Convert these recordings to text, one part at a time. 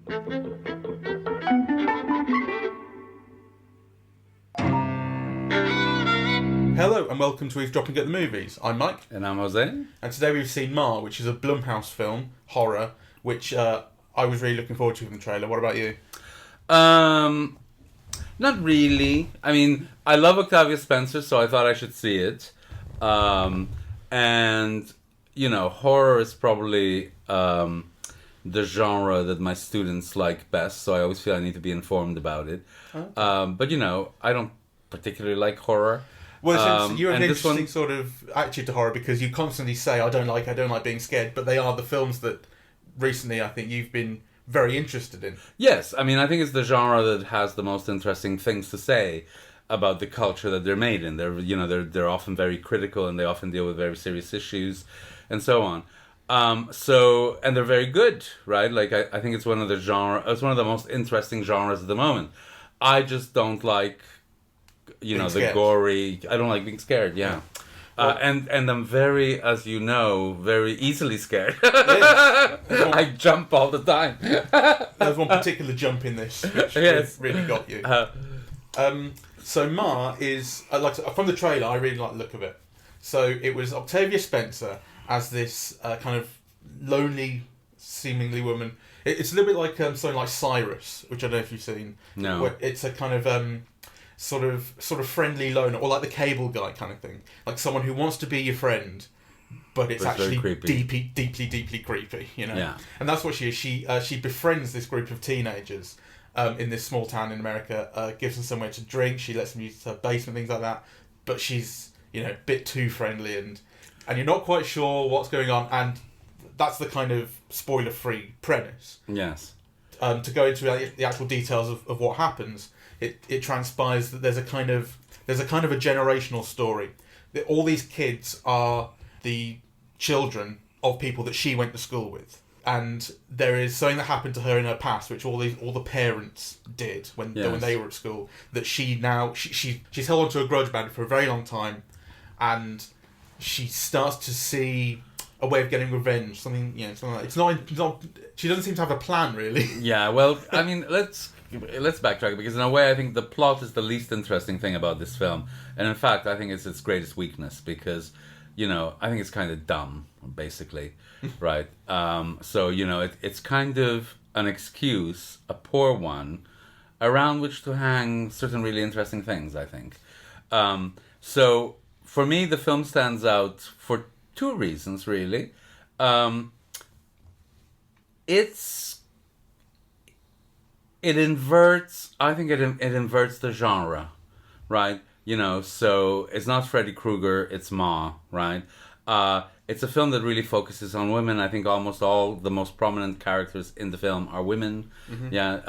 Hello and welcome to Eavesdropping at the Movies. I'm Mike. And I'm José. And today we've seen Ma, which is a Blumhouse film, horror, which I was really looking forward to from the trailer. What about you? Not really. I mean, I love Octavia Spencer, so I thought I should see it. And, you know, horror is probably the genre that my students like best, so I always feel I need to be informed about it. Okay. But, you know, I don't particularly like horror. Well, you have an interesting sort of attitude to horror because you constantly say, I don't like being scared, but they are the films that recently I think you've been very interested in. Yes, I mean, I think it's the genre that has the most interesting things to say about the culture that they're made in. They're often very critical and they often deal with very serious issues and so on. And they're very good, right? Like, I think it's one of the most interesting genres at the moment. I just don't like, the gory. I don't like being scared. Yeah. Well, and I'm very, as you know, very easily scared. Yes. I jump all the time. There's one particular jump in this which really got you. So Ma is, from the trailer, I really like the look of it. So it was Octavia Spencer as this kind of lonely, seemingly woman. It's a little bit like something like Cyrus, which I don't know if you've seen. No. Where it's a kind of sort of friendly loner, or like the Cable Guy kind of thing, like someone who wants to be your friend, but it's actually deeply creepy, Yeah. And that's what she is. She befriends this group of teenagers in this small town in America, gives them somewhere to drink. She lets them use her basement, things like that. But she's a bit too friendly, and you're not quite sure what's going on. And that's the kind of spoiler-free premise. Yes. To go into the actual details of what happens. It transpires that there's a kind of a generational story. That all these kids are the children of people that she went to school with, and there is something that happened to her in her past, which all the parents did when they were at school. That she's held onto a grudge about it for a very long time, and she starts to see a way of getting revenge. Something like that. It's not. She doesn't seem to have a plan really. Yeah. Well, I mean, let's backtrack, because in a way I think the plot is the least interesting thing about this film, and in fact I think it's its greatest weakness, because I think it's kind of dumb, basically. Right. So it's kind of an excuse, a poor one, around which to hang certain really interesting things, I think. So for me the film stands out for two reasons, really. It inverts. I think it inverts the genre, right? So it's not Freddy Krueger, it's Ma, right? It's a film that really focuses on women. I think almost all the most prominent characters in the film are women. Mm-hmm. Yeah,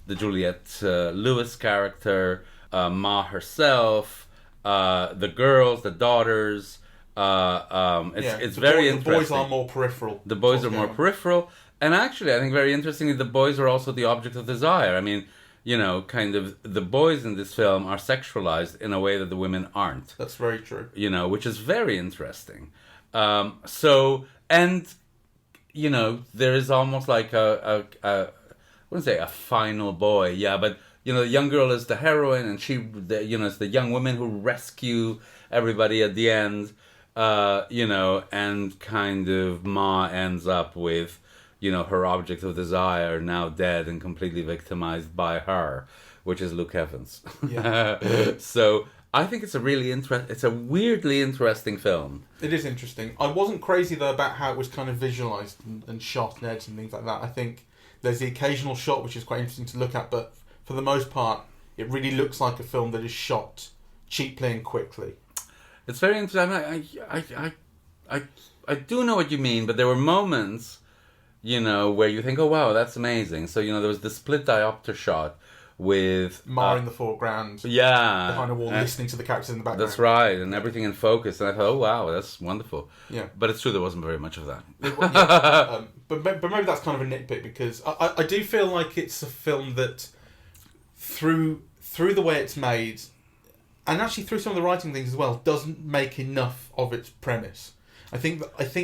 the Juliette Lewis character, Ma herself, the girls, the daughters. It's very interesting. The boys are more peripheral. The boys are more peripheral. And actually, I think very interestingly, the boys are also the object of desire. I mean, kind of the boys in this film are sexualized in a way that the women aren't. That's very true. Which is very interesting. There is almost like I wouldn't say a final boy, yeah, but the young girl is the heroine, and it's the young women who rescue everybody at the end, and kind of Ma ends up with her object of desire now dead and completely victimized by her, which is Luke Evans. Yeah. So I think it's it's a weirdly interesting film. It is interesting. I wasn't crazy though about how it was kind of visualized and shot and edited and things like that. I think there's the occasional shot which is quite interesting to look at, but for the most part, it really looks like a film that is shot cheaply and quickly. It's very interesting. I do know what you mean, but there were moments where you think, oh wow, that's amazing. So, there was the split diopter shot with Ma in the foreground, behind a wall, listening to the characters in the background. That's right, and everything in focus. And I thought, oh wow, that's wonderful. Yeah, but it's true there wasn't very much of that. But maybe that's kind of a nitpick, because I do feel like it's a film that through the way it's made, and actually through some of the writing things as well, doesn't make enough of its premise. I think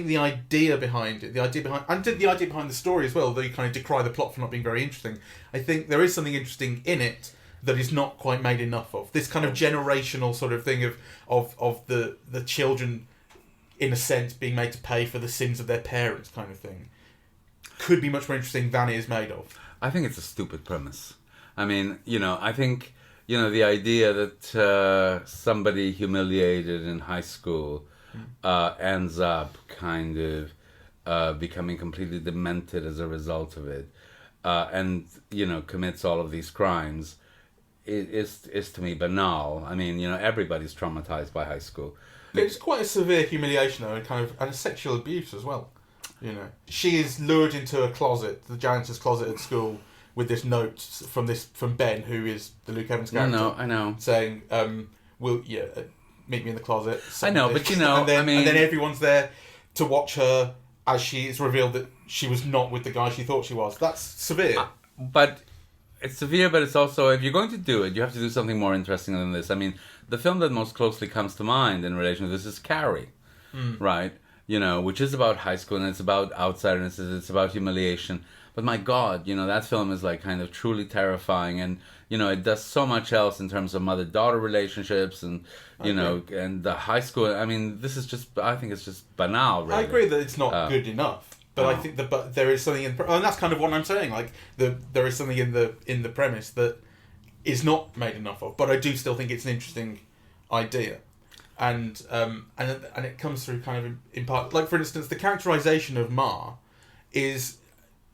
the idea behind it, the idea behind the story as well, though you kind of decry the plot for not being very interesting. I think there is something interesting in it that is not quite made enough of. This kind of generational sort of thing of the children, in a sense, being made to pay for the sins of their parents, kind of thing, could be much more interesting than it is made of. I think it's a stupid premise. I mean, I think, the idea that somebody humiliated in high school ends up kind of becoming completely demented as a result of it, and, commits all of these crimes is to me banal. I mean, everybody's traumatized by high school. It's quite a severe humiliation, though, and a sexual abuse as well. She is lured into a closet, the janitor's closet at school, with this note from Ben, who is the Luke Evans character. I know. Saying, meet me in the closet. I know, but and then everyone's there to watch her as she's revealed that she was not with the guy she thought she was. That's severe. But it's severe, but it's also, if you're going to do it, you have to do something more interesting than this. I mean, the film that most closely comes to mind in relation to this is Carrie, right? Which is about high school, and it's about outsiderness, it's about humiliation. But my God, that film is like kind of truly terrifying, and it does so much else in terms of mother-daughter relationships, and and the high school. I mean, I think it's just banal. Really. I agree that it's not good enough, but I think but there is something and that's kind of what I'm saying. Like there is something in the premise that is not made enough of, but I do still think it's an interesting idea. And it comes through kind of in part, like for instance, the characterization of Ma is,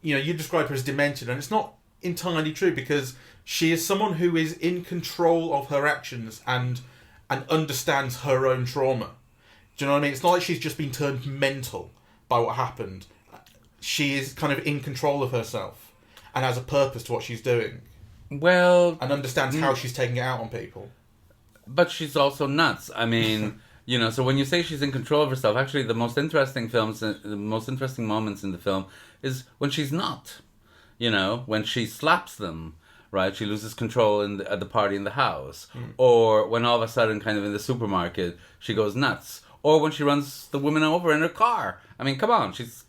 you describe her as demented, and it's not entirely true, because she is someone who is in control of her actions and understands her own trauma. Do you know what I mean? It's not like she's just been turned mental by what happened. She is kind of in control of herself and has a purpose to what she's doing. Well, and understands how she's taking it out on people. But she's also nuts. I mean, so when you say she's in control of herself, actually the most interesting moments in the film is when she's not. When she slaps them, right? She loses control at the party in the house. Or when all of a sudden, kind of in the supermarket, she goes nuts. Or when she runs the woman over in her car. I mean, come on, she's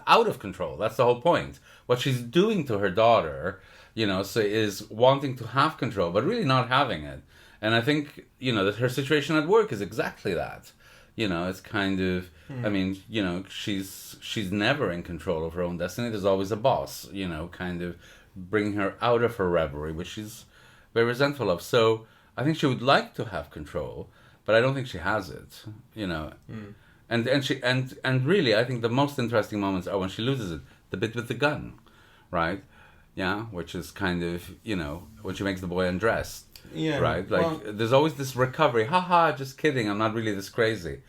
out of control. That's the whole point. What she's doing to her daughter, is wanting to have control, but really not having it. And I think, that her situation at work is exactly that. It's kind of, I mean, she's never in control of her own destiny. There's always a boss, kind of bringing her out of her reverie, which she's very resentful of. So I think she would like to have control, but I don't think she has it, And really, I think the most interesting moments are when she loses it. The bit with the gun, right? Yeah, which is kind of, when she makes the boy undress. Yeah. Right? Like, there's always this recovery. Haha, just kidding. I'm not really this crazy.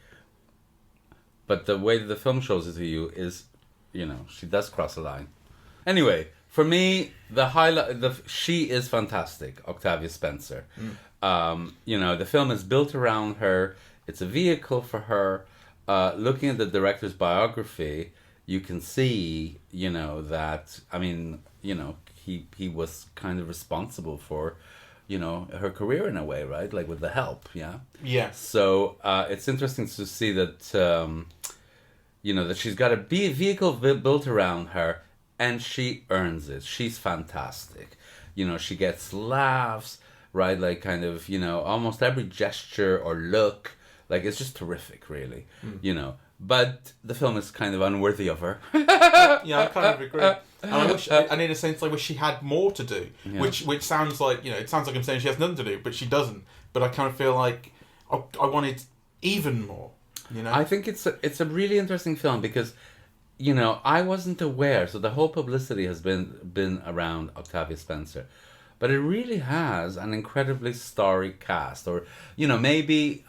But the way that the film shows it to you is, she does cross a line. Anyway, for me, she is fantastic, Octavia Spencer. The film is built around her. It's a vehicle for her. Looking at the director's biography, you can see, that, I mean, he was kind of responsible for, her career in a way, right? Like with the help, yeah? Yeah. So it's interesting to see that, that she's got a vehicle built around her, and she earns it. She's fantastic. She gets laughs, right? Like kind of, almost every gesture or look, like it's just terrific, really, But the film is kind of unworthy of her. Yeah, I kind of agree. And in a sense, I wish she had more to do. Yeah. Which sounds like, it sounds like I'm saying she has nothing to do, but she doesn't. But I kind of feel like I wanted even more. I think it's a really interesting film because, I wasn't aware. So the whole publicity has been around Octavia Spencer. But it really has an incredibly starry cast. Or, maybe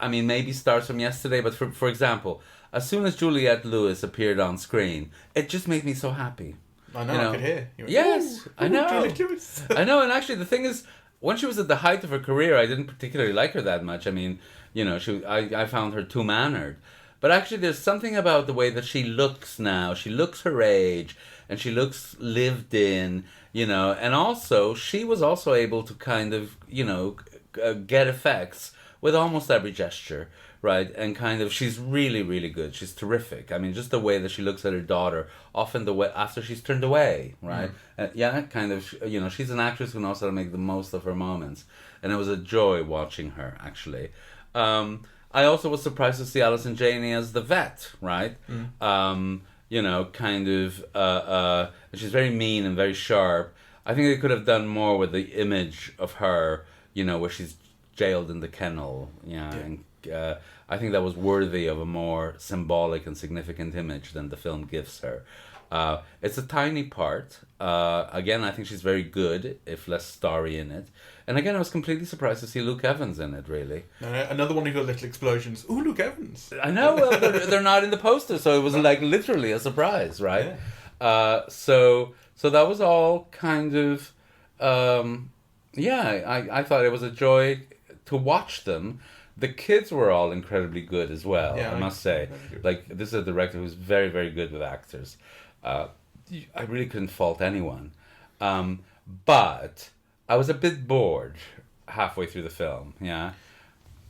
stars from yesterday. But for example, as soon as Juliette Lewis appeared on screen, it just made me so happy. I know, I could hear. Yes, I know. I know, and actually the thing is, when she was at the height of her career, I didn't particularly like her that much. I mean, I found her too mannered. But actually there's something about the way that she looks now. She looks her age, and she looks lived in, and also, she was also able to kind of, get effects with almost every gesture, right? And kind of, she's really, really good. She's terrific. I mean, just the way that she looks at her daughter, often the way after she's turned away, right? Yeah, kind of, you know, she's an actress who knows how to make the most of her moments. And it was a joy watching her, actually. I also was surprised to see Alison Janney as the vet, right? You know, kind of, she's very mean and very sharp. I think they could have done more with the image of her, you know, where she's jailed in the kennel. Yeah. And I think that was worthy of a more symbolic and significant image than the film gives her. It's a tiny part. Again, I think she's very good, if less starry in it. And again, I was completely surprised to see Luke Evans in it, really. Another one who got little explosions. Ooh, Luke Evans. I know, well, they're not in the poster, so it was like literally a surprise, right? Yeah. So that was all kind of, I thought it was a joy to watch them. The kids were all incredibly good as well, I must say. Like, this is a director who's very, very good with actors. I really couldn't fault anyone. But I was a bit bored halfway through the film, yeah.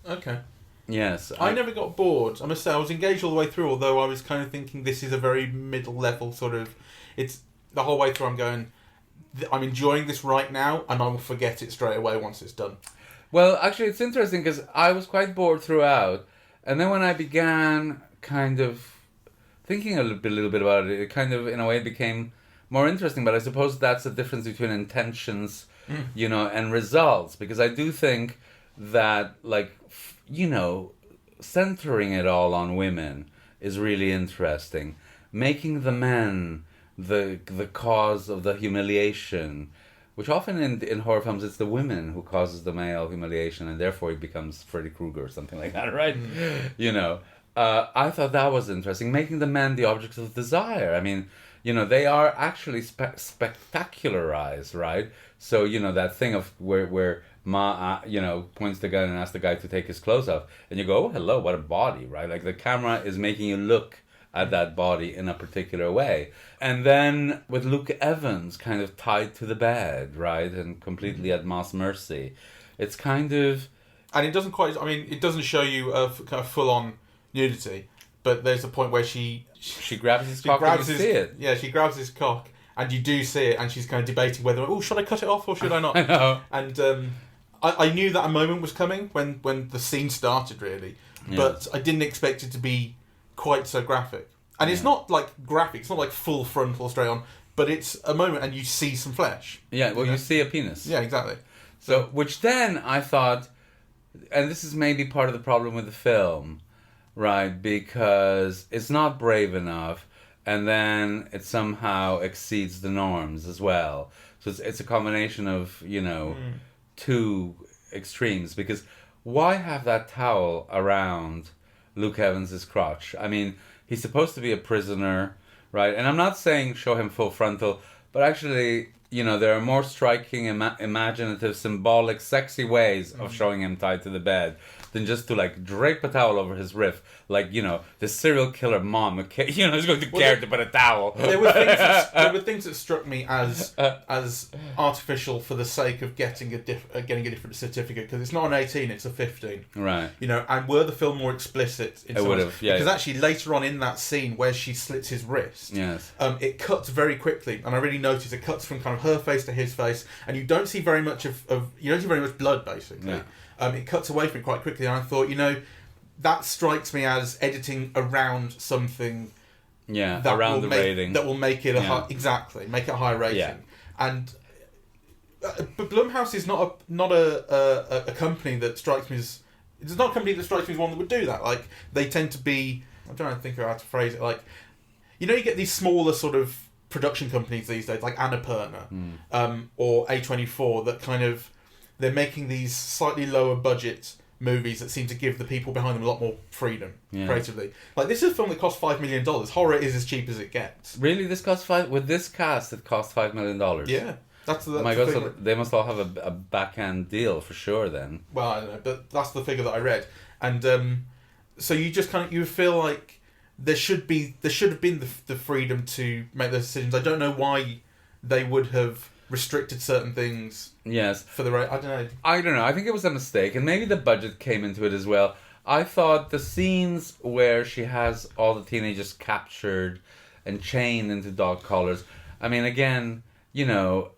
Okay. Yes. I never got bored. I must say, I was engaged all the way through, although I was kind of thinking this is a very middle-level sort of... It's the whole way through I'm going, I'm enjoying this right now, and I will forget it straight away once it's done. Well, actually, it's interesting, because I was quite bored throughout, and then when I began kind of thinking a little bit about it, it kind of, in a way, became more interesting, but I suppose that's the difference between intentions, you know, and results, because I do think that, like, you know, centering it all on women is really interesting. Making the men the cause of the humiliation, which often in horror films it's the women who causes the male humiliation, and therefore he becomes Freddy Krueger or something like that, right? You know, I thought that was interesting. Making the men the objects of desire. I mean, you know, they are actually spectacularized, right? So, you know, that thing of where Ma, you know, points the gun and asks the guy to take his clothes off, and you go, oh, hello, what a body, right? Like, the camera is making you look at that body in a particular way. And then with Luke Evans kind of tied to the bed, right? And completely at Ma's mercy. It's kind of... And it doesn't quite... I mean, it doesn't show you a kind of full-on nudity, but there's a point where she grabs his cock and you see it. Yeah, she grabs his cock, and you do see it, and she's kind of debating whether, oh, should I cut it off or should I not? I know. And I knew that a moment was coming when the scene started, really. Yeah. But I didn't expect it to be quite so graphic. And it's not like graphic, it's not like full frontal straight on, but it's a moment and you see some flesh. Yeah, well, you see a penis. Yeah, exactly. So, which then I thought, and this is maybe part of the problem with the film, right? Because it's not brave enough, and then it somehow exceeds the norms as well. So it's a combination of, you know, two extremes. Because why have that towel around Luke Evans' crotch? I mean, he's supposed to be a prisoner, right? And I'm not saying show him full frontal, but actually, you know, there are more striking, imaginative, symbolic, sexy ways of showing him tied to the bed than just to, like, drape a towel over his riff. Like, you know, the serial killer mom, you know, is going to care to put a towel. There were things that struck me as artificial for the sake of getting a different certificate, because it's not an 18, it's a 15. Right. You know, and were the film more explicit? It would have, yeah. Because actually later on in that scene where she slits his wrist, yes, it cuts very quickly, and I really noticed it cuts from kind of her face to his face, and you don't see very much you don't see very much blood, basically. Yeah. It cuts away from it quite quickly, and I thought, you know, that strikes me as editing around something. Yeah, around the rating that will make it make it a high rating. Yeah. And but Blumhouse is not a company that strikes me as it's not a company that strikes me as one that would do that. Like, they tend to be, I'm trying to think of how to phrase it. Like, you know, you get these smaller sort of production companies these days, like Annapurna, or A24, that kind of, they're making these slightly lower budget movies that seem to give the people behind them a lot more freedom creatively. Like, this is a film that cost $5 million. Horror is as cheap as it gets. Really? This cost with this cast, it cost $5 million? Yeah. That's oh my God, so they must all have a backhand deal for sure then. Well, I don't know, but that's the figure that I read. And so you just kind of, you feel like there should have been the freedom to make those decisions. I don't know why they would have restricted certain things. Yes. For the right, I don't know. I think it was a mistake, and maybe the budget came into it as well. I thought the scenes where she has all the teenagers captured and chained into dog collars, I mean, again, you know,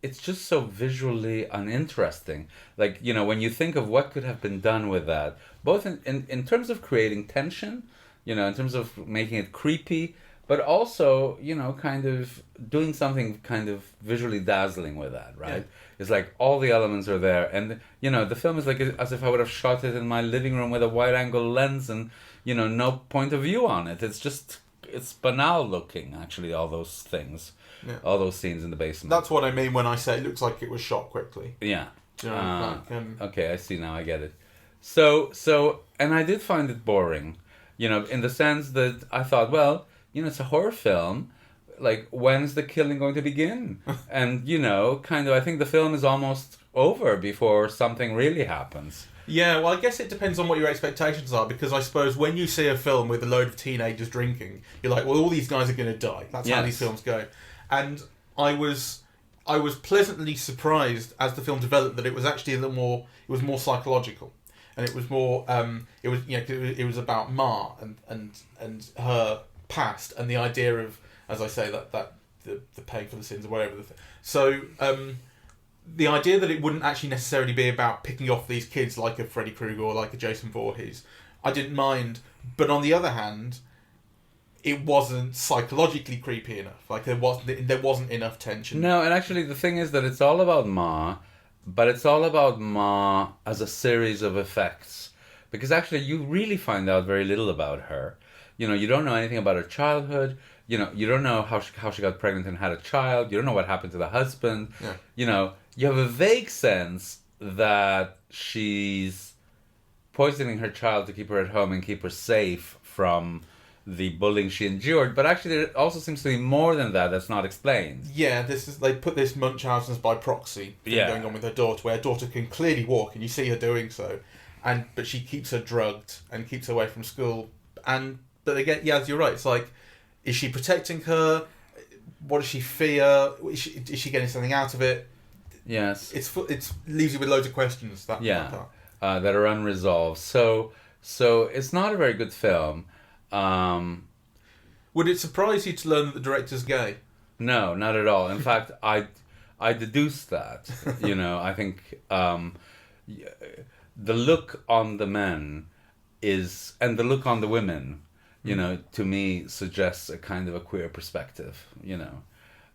it's just so visually uninteresting. Like, you know, when you think of what could have been done with that, both in terms of creating tension, you know, in terms of making it creepy, but also, you know, kind of doing something kind of visually dazzling with that, right? Yeah. It's like all the elements are there. And, you know, the film is like as if I would have shot it in my living room with a wide-angle lens and, you know, no point of view on it. It's just, it's banal looking, actually, all those things. Yeah. All those scenes in the basement. That's what I mean when I say it looks like it was shot quickly. Yeah. You know, okay, I see now, I get it. So, and I did find it boring, you know, in the sense that I thought, well, you know, it's a horror film. Like, when's the killing going to begin? And, you know, kind of, I think the film is almost over before something really happens. Yeah, well, I guess it depends on what your expectations are, because I suppose when you see a film with a load of teenagers drinking, you're like, well, all these guys are going to die. That's how these films go. And I was pleasantly surprised as the film developed that it was actually it was more psychological. And it was more, it was about Ma and her past, and the idea of, as I say, that the paying for the sins or whatever. So the idea that it wouldn't actually necessarily be about picking off these kids like a Freddy Krueger or like a Jason Voorhees, I didn't mind. But on the other hand, it wasn't psychologically creepy enough. Like there wasn't enough tension. No, and actually the thing is that it's all about Ma, but it's all about Ma as a series of effects. Because actually you really find out very little about her. You know, you don't know anything about her childhood. You know, you don't know how she got pregnant and had a child. You don't know what happened to the husband. Yeah. You know, you have a vague sense that she's poisoning her child to keep her at home and keep her safe from the bullying she endured. But actually, there also seems to be more than that that's not explained. Yeah, they put this Munchausen's by proxy thing going on with her daughter, where her daughter can clearly walk, and you see her doing so, but she keeps her drugged and keeps her away from school. But again, yeah, you're right. It's like, is she protecting her? What does she fear? Is she getting something out of it? Yes. It leaves you with loads of questions. That are unresolved. So it's not a very good film. Would it surprise you to learn that the director's gay? No, not at all. In fact, I deduced that. You know, I think the look on the men and the look on the women, you know, to me suggests a kind of a queer perspective, you know.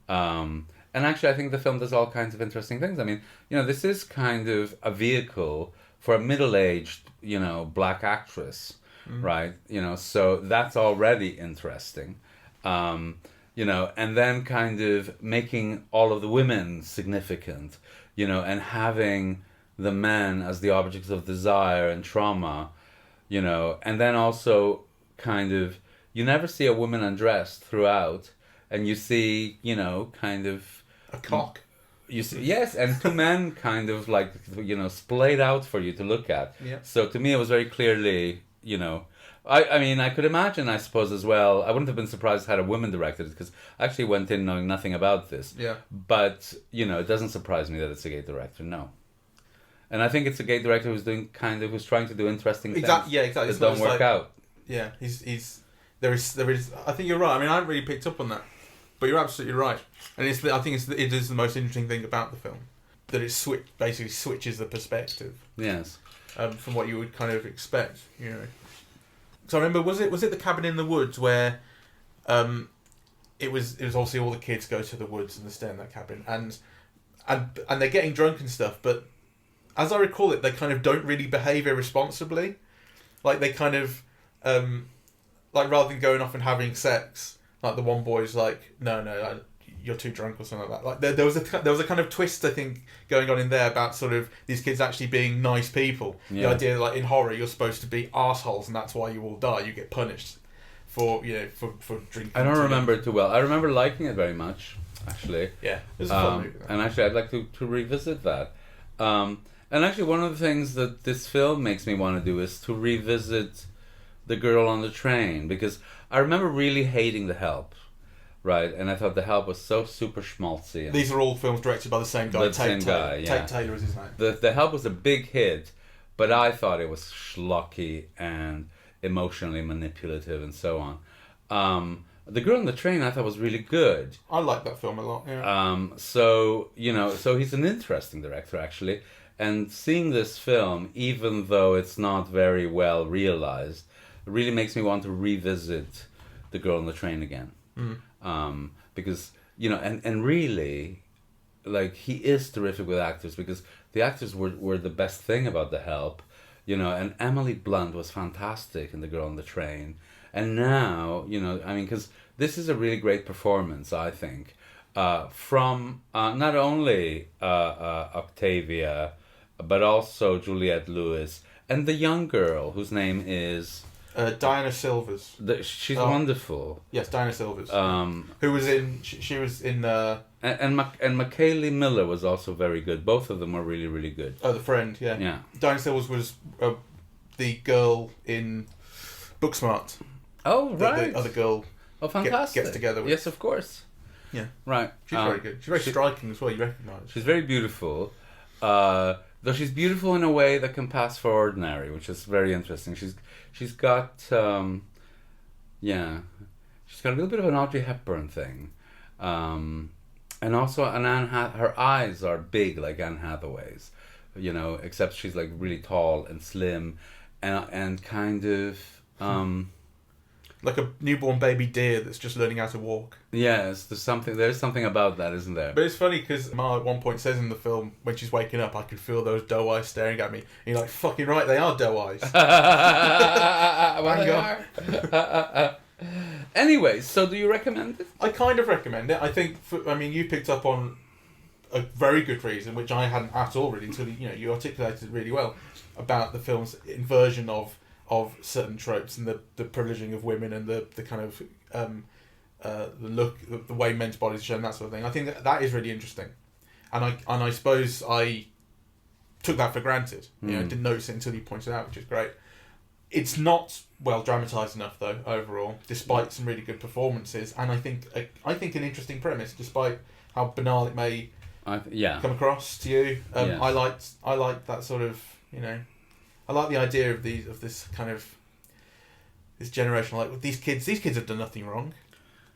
And actually I think the film does all kinds of interesting things. I mean, you know, this is kind of a vehicle for a middle-aged, you know, black actress, right? You know, so that's already interesting. You know, and then kind of making all of the women significant, you know, and having the men as the objects of desire and trauma, you know, and then also kind of, you never see a woman undressed throughout, and you see, you know, kind of a cock. You see, yes, and two men kind of like, you know, splayed out for you to look at. Yeah. So to me, it was very clearly, you know, I mean, I could imagine, I suppose, as well. I wouldn't have been surprised had a woman directed it, because I actually went in knowing nothing about this. Yeah. But, you know, it doesn't surprise me that it's a gay director. No. And I think it's a gay director who's trying to do interesting things. Yeah, exactly. That don't work out. Yeah, there is. I think you're right. I mean, I haven't really picked up on that, but you're absolutely right. And I think it is the most interesting thing about the film, that it basically switches the perspective. Yes. From what you would kind of expect, you know. So I remember, was it the cabin in the woods where, it was obviously all the kids go to the woods and they stay in that cabin, and they're getting drunk and stuff, but as I recall it, they kind of don't really behave irresponsibly. Like they kind of, like rather than going off and having sex, like the one boy's like, no, you're too drunk or something like that. Like there was a kind of twist, I think, going on in there about sort of these kids actually being nice people. Yeah. The idea that, like, in horror you're supposed to be arseholes and that's why you all die. You get punished for, you know, for drinking. I don't remember it too well. I remember liking it very much, actually. Yeah, it was a fun movie. And actually I'd like to revisit that. And actually one of the things that this film makes me want to do is to revisit The Girl on the Train, because I remember really hating The Help. Right, and I thought The Help was so super schmaltzy. These are all films directed by the same guy. Tate Taylor is his name. The Help was a big hit, but I thought it was schlocky and emotionally manipulative and so on. The Girl on the Train I thought was really good. I like that film a lot. Yeah. So he's an interesting director actually, and seeing this film, even though it's not very well realized, really makes me want to revisit The Girl on the Train again. Because and really, like, he is terrific with actors, because the actors were the best thing about The Help, and Emily Blunt was fantastic in The Girl on the Train. And now, because this is a really great performance, I think, from not only Octavia, but also Juliette Lewis, and the young girl whose name is... Diana Silvers. She's wonderful. Yes, Diana Silvers. Who was in... She was in... And McKaylee Miller was also very good. Both of them were really, really good. Oh, The Friend, yeah. Yeah. Diana Silvers was the girl in Booksmart. Oh, right. The other girl fantastic. gets together with. Yes, of course. Yeah. Right. She's very good. She's very striking as well, you recognise. She's very beautiful. Though she's beautiful in a way that can pass for ordinary, which is very interesting. She's got she's got a little bit of an Audrey Hepburn thing. And also her eyes are big like Anne Hathaway's, except she's like really tall and slim and kind of like a newborn baby deer that's just learning how to walk. Yes, there's something about that, isn't there? But it's funny because Ma at one point says in the film, when she's waking up, I can feel those doe eyes staring at me. And you're like, fucking right, they are doe eyes. Well, they are. Anyway, so do you recommend it? I kind of recommend it. I think, you picked up on a very good reason, which I hadn't at all really, until you articulated it really well, about the film's inversion of certain tropes and the privileging of women and the kind of the look, the way men's bodies are shown, that sort of thing. I think that is really interesting, and I suppose I took that for granted. I didn't notice it until you pointed it out, which is great. It's not well dramatised enough though overall, despite some really good performances, and I think an interesting premise, despite how banal it may come across to you. Yes. I liked that sort of I like the idea of this kind of this generational, like, these kids have done nothing wrong,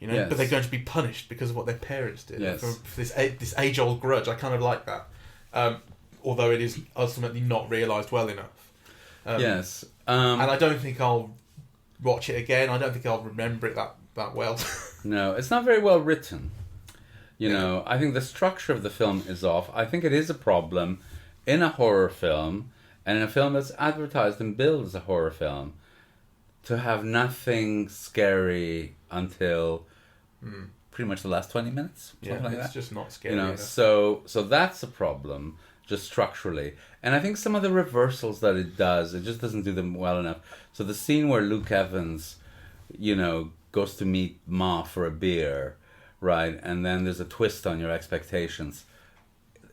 yes. but they're going to be punished because of what their parents did. Yes. For this age old grudge. I kind of like that, although it is ultimately not realised well enough. Yes, and I don't think I'll watch it again. I don't think I'll remember it that well. No, it's not very well written. I think the structure of the film is off. I think it is a problem in a horror film, and in a film that's advertised and billed as a horror film, to have nothing scary until pretty much the last 20 minutes. Yeah, like it's that. just not scary enough. So that's a problem, just structurally. And I think some of the reversals that it just doesn't do them well enough. So the scene where Luke Evans, goes to meet Ma for a beer, right? And then there's a twist on your expectations.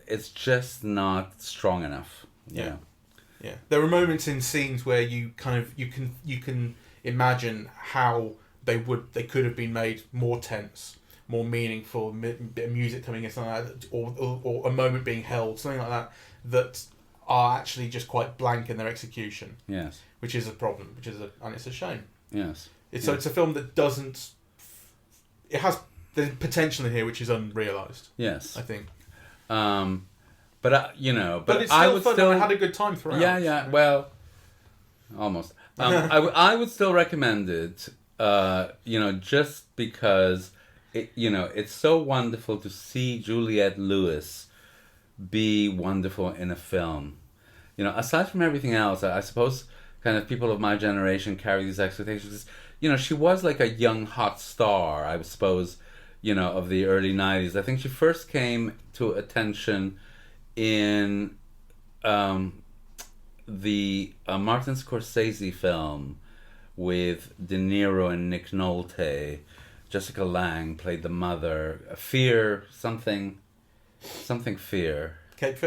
It's just not strong enough. Yeah. Yeah. There are moments in scenes where you can imagine how they could have been made more tense, more meaningful, bit of music coming in, something like that, or a moment being held, something like that are actually just quite blank in their execution. Yes. Which is a problem, and it's a shame. Yes. So it's a film that doesn't... It has the potential in here which is unrealised. Yes. I think. But it's still I would fun. still... I had a good time throughout. Yeah. Well, almost. I would still recommend it. Just because it's so wonderful to see Juliette Lewis be wonderful in a film. Aside from everything else, I suppose kind of people of my generation carry these expectations. She was like a young hot star, I suppose, of the early 90s. I think she first came to attention in the Martin Scorsese film with De Niro and Nick Nolte. Jessica Lange played the mother. Fear. Cape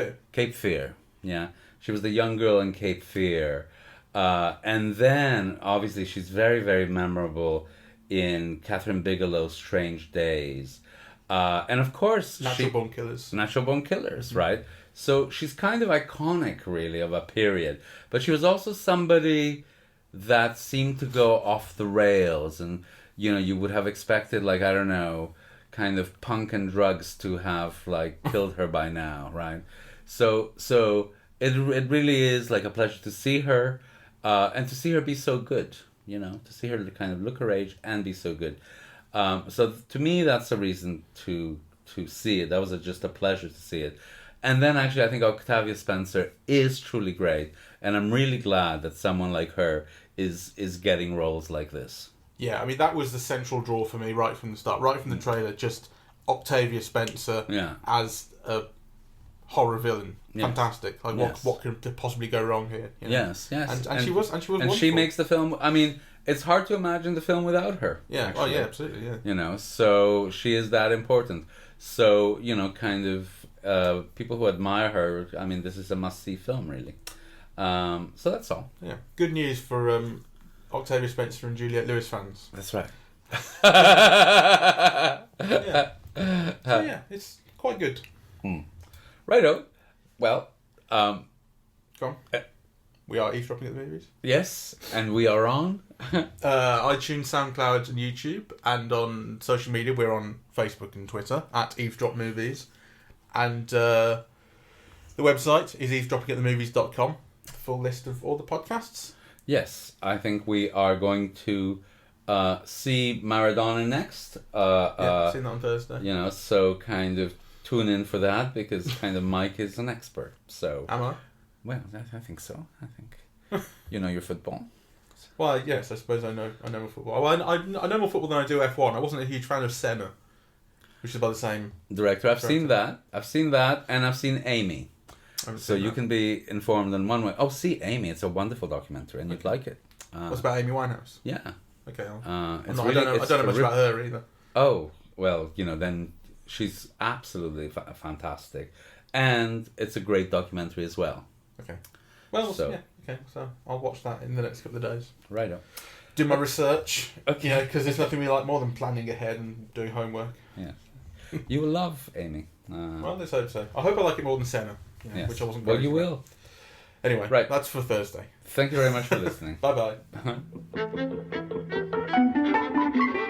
Fear, yeah. She was the young girl in Cape Fear. And then, obviously, she's very, very memorable in Catherine Bigelow's Strange Days. And of course, Natural born killers. Natural born killers, right? So she's kind of iconic, really, of a period. But she was also somebody that seemed to go off the rails, and you would have expected, like, I don't know, kind of punk and drugs to have like killed her by now, right? So it really is like a pleasure to see her, and to see her be so good. To see her kind of look her age and be so good. So to me, that's a reason to see it. That was just a pleasure to see it. And then actually, I think Octavia Spencer is truly great, and I'm really glad that someone like her is getting roles like this. Yeah, I mean, that was the central draw for me right from the start, right from the trailer. Just Octavia Spencer as a horror villain, fantastic. Like what could possibly go wrong here? Yes. And she was wonderful. She makes the film. I mean, it's hard to imagine the film without her. Yeah. Actually. Oh yeah, absolutely. Yeah. So she is that important. So kind of people who admire her. I mean, this is a must-see film, really. So that's all. Yeah. Good news for Octavia Spencer and Juliette Lewis fans. That's right. Yeah. So yeah, it's quite good. Righto. Well, go on. We are eavesdropping at the movies. Yes, and we are on iTunes, SoundCloud, and YouTube, and on social media. We're on Facebook and Twitter at Eavesdrop Movies, and the website is eavesdroppingatthemovies.com. Full list of all the podcasts. Yes, I think we are going to see Maradona next. Seeing that on Thursday. So kind of tune in for that, because kind of Mike is an expert. So am I? Well, I think so. I think you know your football. Well, yes, I suppose I know more football. Well, I know more football than I do F1. I wasn't a huge fan of Senna, which is by the same director. I've seen that, and I've seen Amy. So you can be informed in one way. Oh, see Amy. It's a wonderful documentary, and you'd like it. What's about Amy Winehouse? Yeah. Okay. I don't know much about her either. Oh, well, then she's absolutely fantastic. And it's a great documentary as well. Okay. Well, so I'll watch that in the next couple of days. Righto. Do my research. Okay. Because there's nothing we like more than planning ahead and doing homework. Yeah. You will love Amy. Well, let's hope so. I hope I like it more than Senna. Yes. Which I wasn't. Well, you will. Anyway, right. That's for Thursday. Thank you very much for listening. Bye bye.